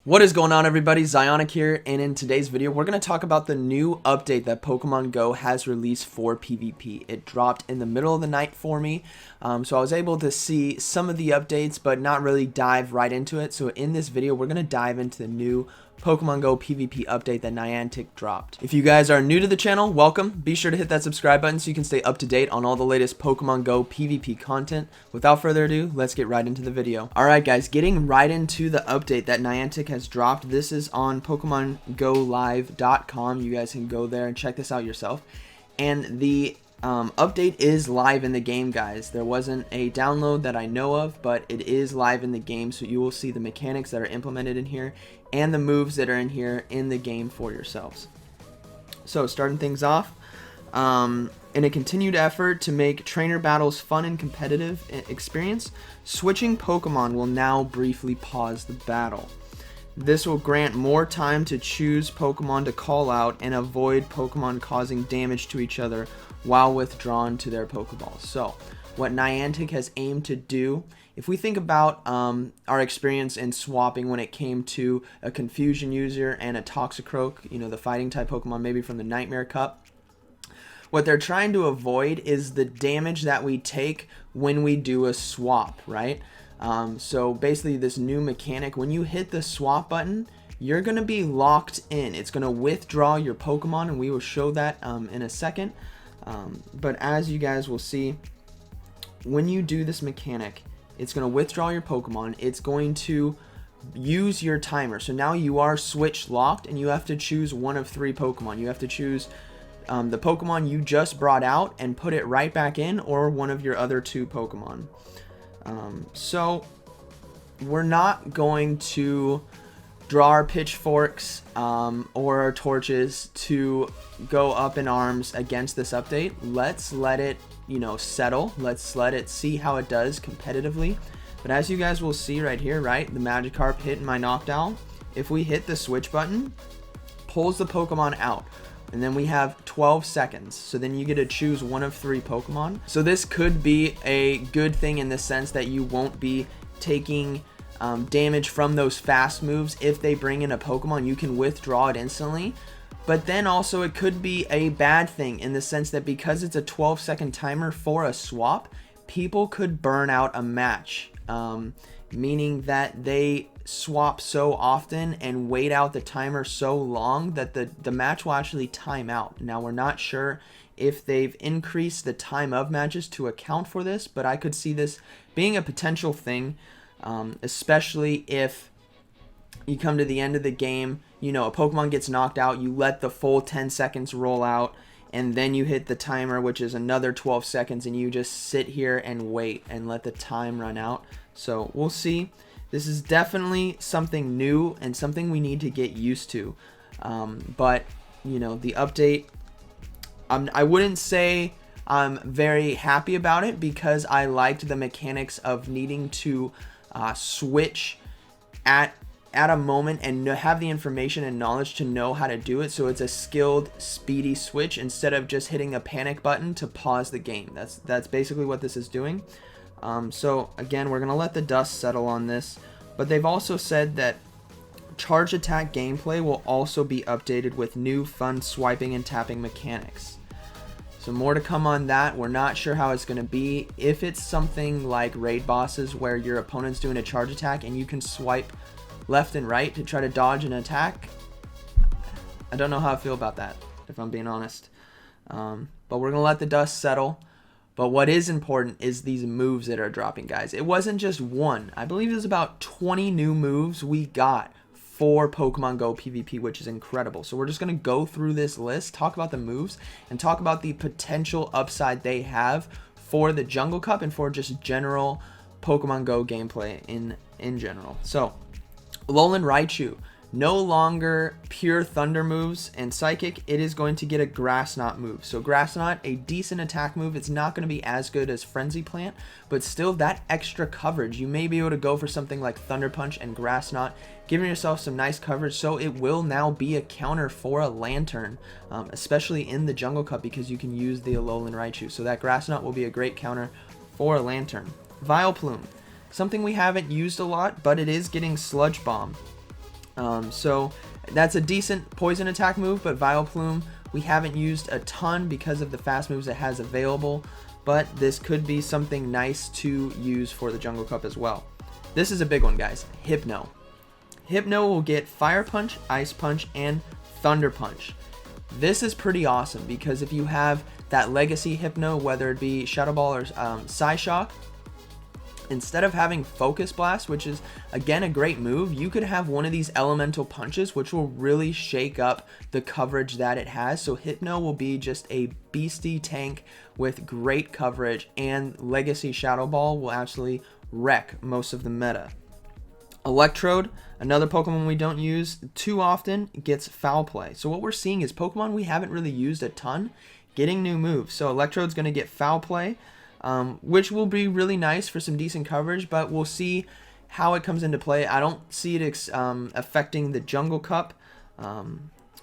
What is going on, everybody? Zyonik here, and in today's video we're going to talk about the new update that Pokemon Go has released for PvP. It dropped in the middle of the night for me, so I was able to see some of the updates but not really dive right into it. So in this video we're going to dive into the new Pokemon Go PvP update that Niantic dropped. If you guys are new to the channel, welcome. Be sure to hit that subscribe button so you can stay up to date on all the latest Pokemon Go PvP content. Without further ado, let's get right into the video. Alright guys, getting right into the update that Niantic has dropped. This is on PokemonGoLive.com. You guys can go there and check this out yourself. And the update is live in the game, guys. There wasn't a download that I know of, but it is live in the game, so you will see the mechanics that are implemented in here and the moves that are in here in the game for yourselves. So starting things off, in a continued effort to make trainer battles fun and competitive experience, switching Pokemon will now briefly pause the battle. This will grant more time to choose Pokemon to call out and avoid Pokemon causing damage to each other while withdrawn to their Pokeballs. So what Niantic has aimed to do, if we think about our experience in swapping when it came to a Confusion user and a Toxicroak, you know, the fighting type Pokemon maybe from the Nightmare Cup, what they're trying to avoid is the damage that we take when we do a swap, right? So basically this new mechanic, when you hit the swap button, you're going to be locked in. It's going to withdraw your Pokemon, and we will show that in a second. But as you guys will see, when you do this mechanic, it's going to withdraw your Pokemon. It's going to use your timer. So now you are switch locked, and you have to choose one of three Pokemon. You have to choose the Pokemon you just brought out and put it right back in, or one of your other two Pokemon. So we're not going to draw our pitchforks or our torches to go up in arms against this update. Let's let it, you know, settle. Let's let it see how it does competitively. But as you guys will see right here, right, the Magikarp hit my knockdown. If we hit the switch button, pulls the Pokemon out. And then we have 12 seconds. So then you get to choose one of three Pokemon. So this could be a good thing in the sense that you won't be taking damage from those fast moves. If they bring in a Pokemon, you can withdraw it instantly. But then also it could be a bad thing in the sense that because it's a 12-second timer for a swap, people could burn out a match. Meaning that they swap so often and wait out the timer so long that the match will actually time out. Now we're not sure if they've increased the time of matches to account for this, but I could see this being a potential thing, especially if you come to the end of the game, you know, a Pokemon gets knocked out, you let the full 10 seconds roll out, and then you hit the timer, which is another 12 seconds, and you just sit here and wait and let the time run out. So we'll see. This is definitely something new and something we need to get used to. But, you know, the update, I wouldn't say I'm very happy about it because I liked the mechanics of needing to switch at a moment and have the information and knowledge to know how to do it. So it's a skilled, speedy switch instead of just hitting a panic button to pause the game. That's basically what this is doing. So again, we're going to let the dust settle on this, but they've also said that charge attack gameplay will also be updated with new fun swiping and tapping mechanics. So more to come on that. We're not sure how it's going to be. If it's something like raid bosses where your opponent's doing a charge attack and you can swipe left and right to try to dodge an attack, I don't know how I feel about that, if I'm being honest. But we're going to let the dust settle. But what is important is these moves that are dropping, guys. It wasn't just one. I believe there's about 20 new moves we got for Pokemon Go PvP, which is incredible. So we're just going to go through this list, talk about the moves, and talk about the potential upside they have for the Jungle Cup and for just general Pokemon Go gameplay in general. So, Alolan Raichu. No longer pure thunder moves and psychic, it is going to get a grass knot move. So grass knot, a decent attack move. It's not going to be as good as frenzy plant, but still that extra coverage. You may be able to go for something like thunder punch and grass knot, giving yourself some nice coverage. So it will now be a counter for a lantern, especially in the Jungle Cup, because you can use the Alolan Raichu. So that grass knot will be a great counter for a lantern. Vileplume, something we haven't used a lot, but it is getting Sludge Bomb. So that's a decent poison attack move, but Vileplume we haven't used a ton because of the fast moves it has available, but this could be something nice to use for the Jungle Cup as well. This is a big one, guys. Hypno. Hypno will get Fire Punch, Ice Punch, and Thunder Punch. This is pretty awesome because if you have that Legacy Hypno, whether it be Shadow Ball or Psyshock, instead of having Focus Blast, which is again a great move, you could have one of these elemental punches which will really shake up the coverage that it has. So Hypno will be just a beastie tank with great coverage, and Legacy Shadow Ball will absolutely wreck most of the meta. Electrode, another Pokemon we don't use too often, gets Foul Play. So what we're seeing is Pokemon we haven't really used a ton getting new moves. So Electrode's going to get Foul Play, which will be really nice for some decent coverage, but we'll see how it comes into play. I don't see it affecting the Jungle Cup,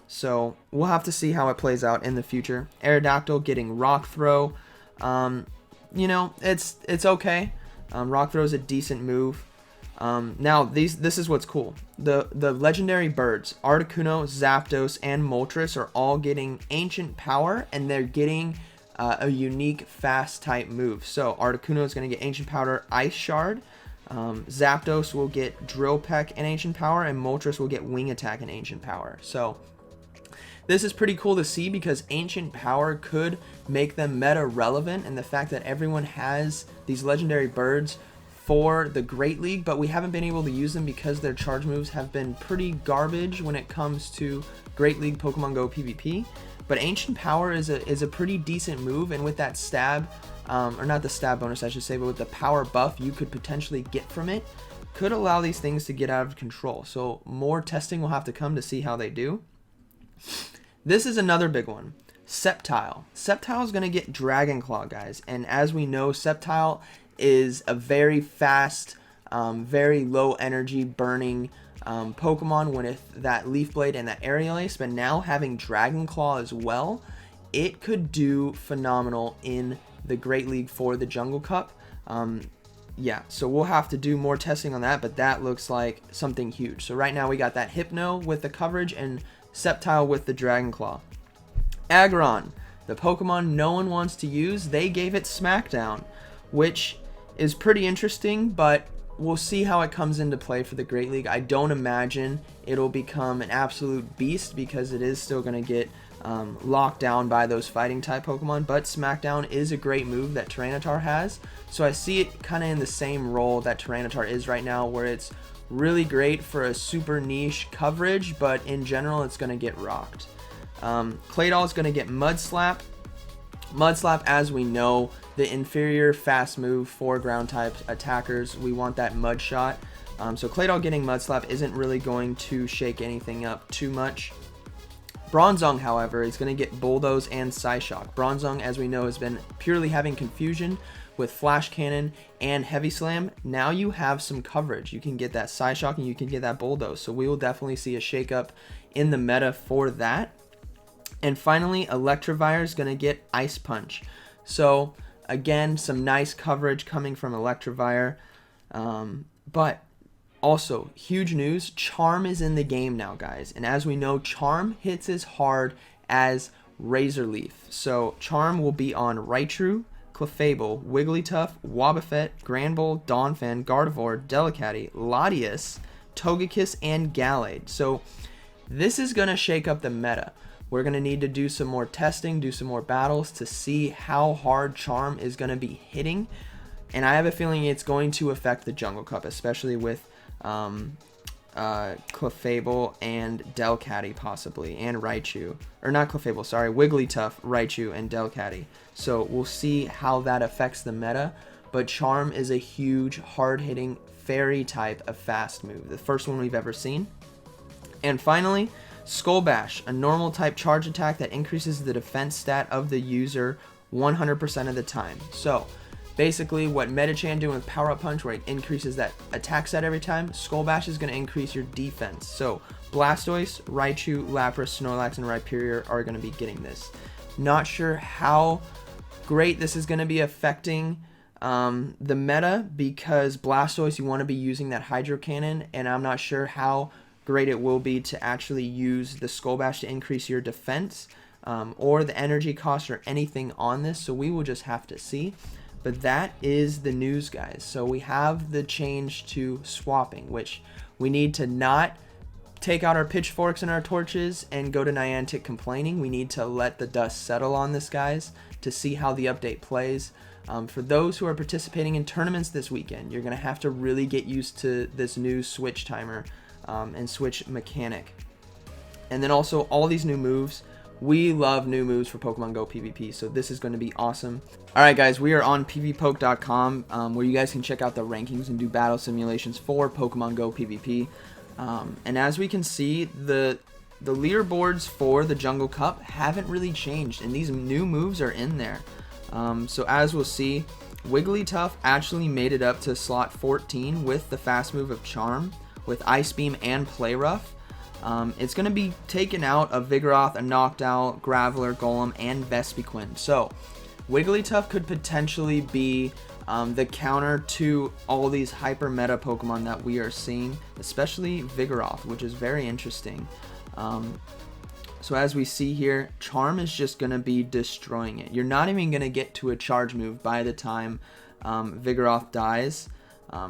so we'll have to see how it plays out in the future. Aerodactyl getting Rock Throw. You know, it's okay. Rock Throw is a decent move. Now this is what's cool. The legendary birds, Articuno, Zapdos, and Moltres are all getting Ancient Power, and they're getting a unique fast type move. So Articuno is going to get Ancient Power, Ice Shard. Zapdos will get Drill Peck and Ancient Power, and Moltres will get Wing Attack and Ancient Power. So this is pretty cool to see because Ancient Power could make them meta relevant, and the fact that everyone has these legendary birds for the Great League, but we haven't been able to use them because their charge moves have been pretty garbage when it comes to Great League Pokemon Go PvP. But Ancient Power is a pretty decent move, and with that stab, or not the stab bonus I should say, but with the power buff you could potentially get from it, could allow these things to get out of control. So more testing will have to come to see how they do. This is another big one. Sceptile. Sceptile is going to get Dragon Claw, guys, and as we know, Sceptile is a very fast, very low energy burning Pokemon with that Leaf Blade and that Aerial Ace, but now having Dragon Claw as well, it could do phenomenal in the Great League for the Jungle Cup. Yeah, so we'll have to do more testing on that, but that looks like something huge. So right now we got that Hypno with the coverage and Sceptile with the Dragon Claw. Aggron, the Pokemon no one wants to use, they gave it Smackdown, which is pretty interesting, but we'll see how it comes into play for the Great League. I don't imagine it'll become an absolute beast because it is still going to get locked down by those fighting type Pokemon, but Smackdown is a great move that Tyranitar has, so I see it kind of in the same role that Tyranitar is right now, where it's really great for a super niche coverage, but in general it's going to get rocked. Claydol is going to get Mud Slap. Mud Slap, as we know, the inferior fast move for ground type attackers. We want that Mud Shot. So Claydol getting Mud Slap isn't really going to shake anything up too much. Bronzong, however, is going to get Bulldoze and Psyshock. Bronzong, as we know, has been purely having confusion with Flash Cannon and Heavy Slam. Now you have some coverage. You can get that Psyshock and you can get that Bulldoze. So we will definitely see a shakeup in the meta for that. And finally, Electivire is going to get Ice Punch. So again, some nice coverage coming from Electivire. But also, huge news, Charm is in the game now, guys. And as we know, Charm hits as hard as Razor Leaf. So Charm will be on Raichu, Clefable, Wigglytuff, Wobbuffet, Granbull, Donphan, Gardevoir, Delcatty, Latias, Togekiss, and Gallade. So this is going to shake up the meta. We're going to need to do some more testing, do some more battles to see how hard Charm is going to be hitting. And I have a feeling it's going to affect the Jungle Cup, especially with Clefable and Delcatty possibly, and Raichu. Or not Clefable, sorry, Wigglytuff, Raichu, and Delcatty. So we'll see how that affects the meta. But Charm is a huge, hard-hitting fairy type of fast move. The first one we've ever seen. And finally, Skull Bash, a normal type charge attack that increases the defense stat of the user 100% of the time. So basically what Metachan doing with Power Up Punch, where it increases that attack stat every time, Skull Bash is going to increase your defense. So Blastoise, Raichu, Lapras, Snorlax, and Rhyperior are going to be getting this. Not sure how great this is going to be affecting the meta, because Blastoise, you want to be using that Hydro Cannon, and I'm not sure how great it will be to actually use the Skull Bash to increase your defense, or the energy cost or anything on this. So we will just have to see. But that is the news, guys. So we have the change to swapping, which we need to not take out our pitchforks and our torches and go to Niantic complaining. We need to let the dust settle on this, guys, to see how the update plays. For those who are participating in tournaments this weekend, you're going to have to really get used to this new switch timer and switch mechanic. And then also all these new moves. We love new moves for Pokemon Go PvP, so this is going to be awesome. Alright guys, we are on pvpoke.com where you guys can check out the rankings and do battle simulations for Pokemon Go PvP. And as we can see, the leaderboards for the Jungle Cup haven't really changed, and these new moves are in there. So as we'll see, Wigglytuff actually made it up to slot 14 with the fast move of Charm, with Ice Beam and Play Rough. It's going to be taken out of Vigoroth, a Noctowl, Graveler, Golem, and Vespiquen. So Wigglytuff could potentially be the counter to all these hyper meta Pokemon that we are seeing, especially Vigoroth, which is very interesting. So as we see here, Charm is just going to be destroying it. You're not even going to get to a charge move by the time Vigoroth dies.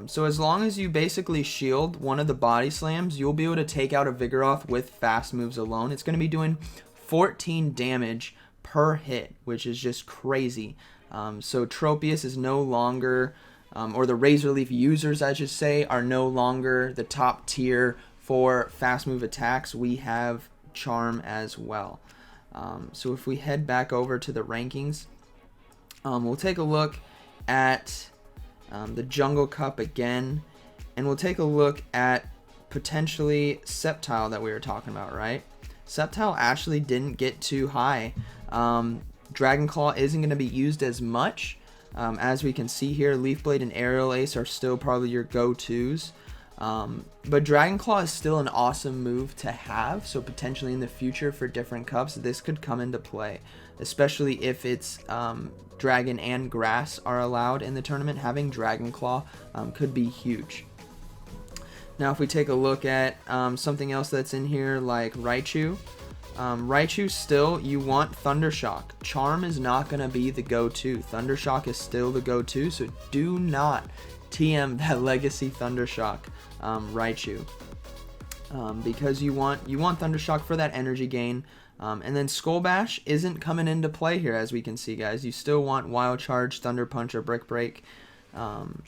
So as long as you basically shield one of the body slams, you'll be able to take out a Vigoroth with fast moves alone. It's going to be doing 14 damage per hit, which is just crazy. So Tropius is no longer, or the Razor Leaf users, I should say, are no longer the top tier for fast move attacks. We have Charm as well. So if we head back over to the rankings, we'll take a look at the Jungle Cup again, and we'll take a look at potentially Sceptile that we were talking about, right? Sceptile actually didn't get too high. Dragon Claw isn't going to be used as much. As we can see here, Leaf Blade and Aerial Ace are still probably your go-tos. But Dragon Claw is still an awesome move to have, so potentially in the future for different cups, this could come into play, especially if it's Dragon and Grass are allowed in the tournament. Having Dragon Claw could be huge. Now if we take a look at something else that's in here like Raichu, Raichu still, you want Thundershock. Charm is not going to be the go-to. Thundershock is still the go-to, so do not TM that Legacy Thundershock Raichu, because you want Thundershock for that energy gain. And then Skull Bash isn't coming into play here, as we can see, guys. You still want Wild Charge, Thunder Punch, or Brick Break.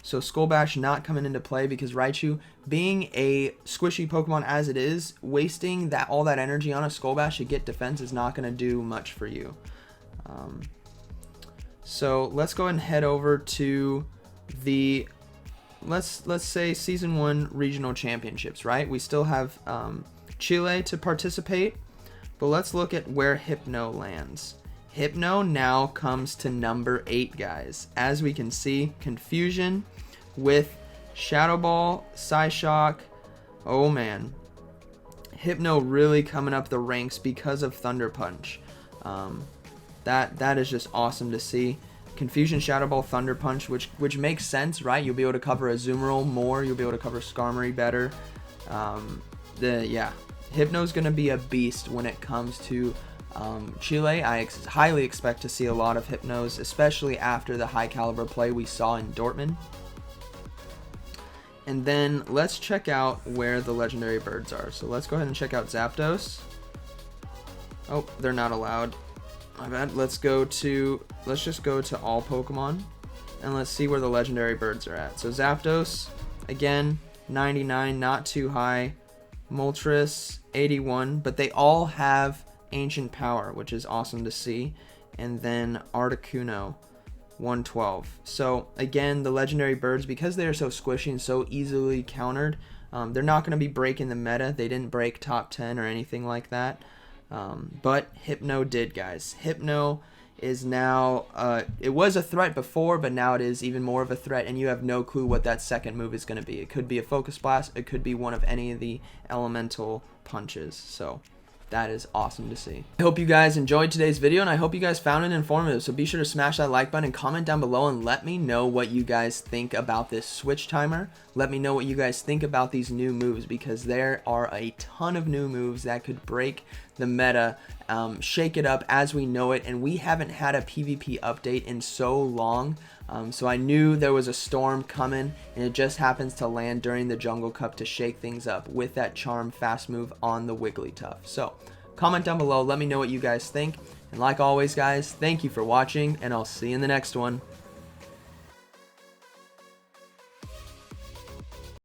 So Skull Bash not coming into play because Raichu, being a squishy Pokemon as it is, wasting all that energy on a Skull Bash to get defense is not going to do much for you. So let's go ahead and head over to the let's say Season 1 Regional Championships, right? We still have Chile to participate, but let's look at where Hypno lands. Hypno now comes to number 8, guys. As we can see, Confusion with Shadow Ball, Psyshock. Oh man, Hypno really coming up the ranks because of Thunder Punch. That is just awesome to see. Confusion, Shadow Ball, Thunder Punch, which makes sense, right? You'll be able to cover Azumarill more. You'll be able to cover Skarmory better. Yeah, Hypno's going to be a beast when it comes to Chile. I highly expect to see a lot of Hypnos, especially after the high caliber play we saw in Dortmund. And then let's check out where the legendary birds are. So let's go ahead and check out Zapdos. Oh, they're not allowed. My bad. Let's just go to all Pokemon and let's see where the legendary birds are at. So Zapdos, again, 99, not too high. Moltres, 81, but they all have Ancient Power, which is awesome to see. And then Articuno, 112. So again, the legendary birds, because they are so squishy and so easily countered, they're not going to be breaking the meta. They didn't break top 10 or anything like that. But Hypno did, guys. Hypno is now, it was a threat before, but now it is even more of a threat, and you have no clue what that second move is going to be. It could be a Focus Blast, it could be one of any of the elemental punches. So That is awesome to see. I hope you guys enjoyed today's video, and I hope you guys found it informative. So be sure to smash that like button and comment down below and let me know what you guys think about this switch timer. Let me know what you guys think about these new moves, because there are a ton of new moves that could break the meta, shake it up as we know it, and we haven't had a PvP update in so long. So I knew there was a storm coming, and it just happens to land during the Jungle Cup to shake things up with that charm fast move on the Wigglytuff. So comment down below, let me know what you guys think, and like always guys, thank you for watching, and I'll see you in the next one.